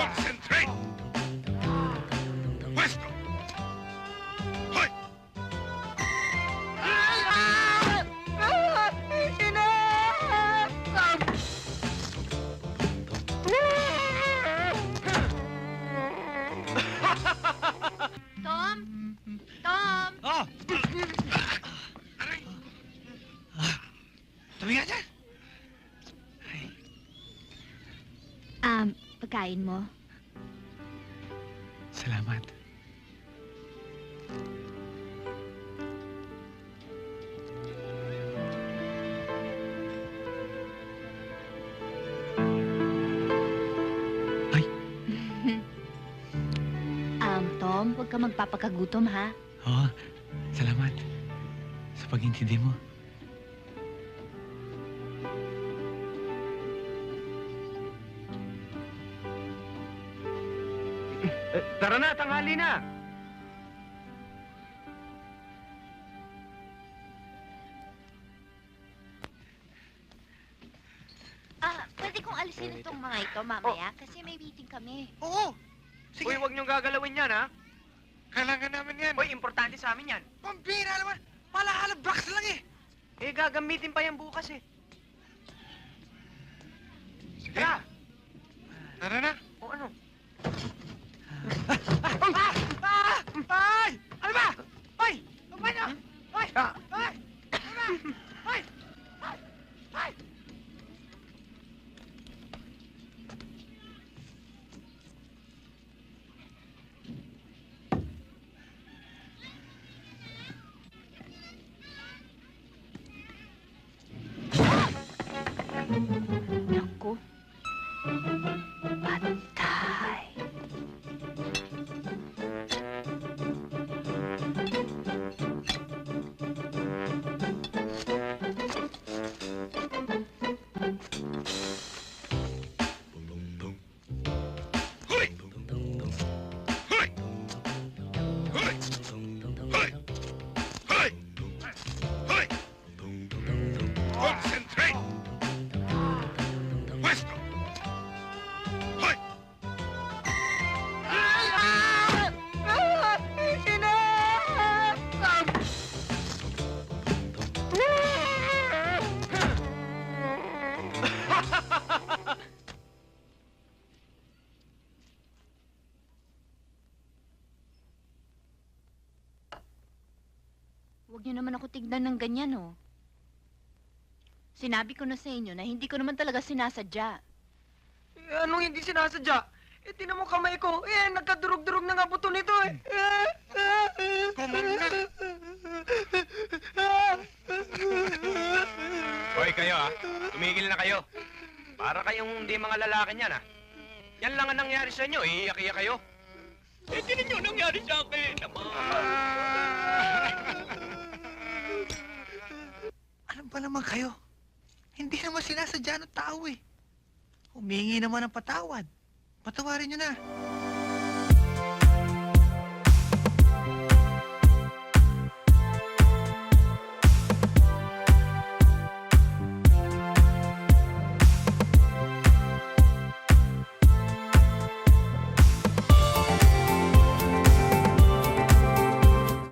Concentrate! Puesto! Hoy! Tom? Tom? Oh! Tabi nga dyan! Pagkain mo? Salamat. Ay! Tom, huwag ka magpapakagutom, ha? Oo, salamat. Sa pag-intindi mo. Tara na, tanghali na! Pwede kong alisin itong mga ito mamaya kasi may meeting kami. Oo! Uy, huwag niyong gagalawin yan, ha? Kailangan namin yan. Uy, importante sa amin yan. Pambira naman! Palahala box lang eh! Eh, gagamitin pa yan bukas, eh. Sige. Tara! Tara na! O ano? Ay! Ano ba? Ay! Paano? Ay! Ah. Ay! Ano ba? Ay! Ay! Naku. Patay. Hoy! Hoy! Hoy! Hoy! Hoy! Hoy! Concentrate! Puesto! Hoy! Huwag niyo naman ako tignan ng ganyan, oh. Sinabi ko na sa inyo na hindi ko naman talaga sinasadya. Eh, anong hindi sinasadya? Eh, tinan mo kamay ko. Eh, nagkadurog-durog na nga buto nito, eh. Kumanga! Hoy, kayo, ha? Tumigil na kayo. Para kayong hindi mga lalaki niyan, ha? Yan lang ang nangyari sa inyo. Iiyak-iyak kayo. Eh, tinan nyo nangyari sa akin. Ano ba naman kayo? Hindi naman sinasadya ng tao eh. Humingi naman ng patawad. Patawarin nyo na.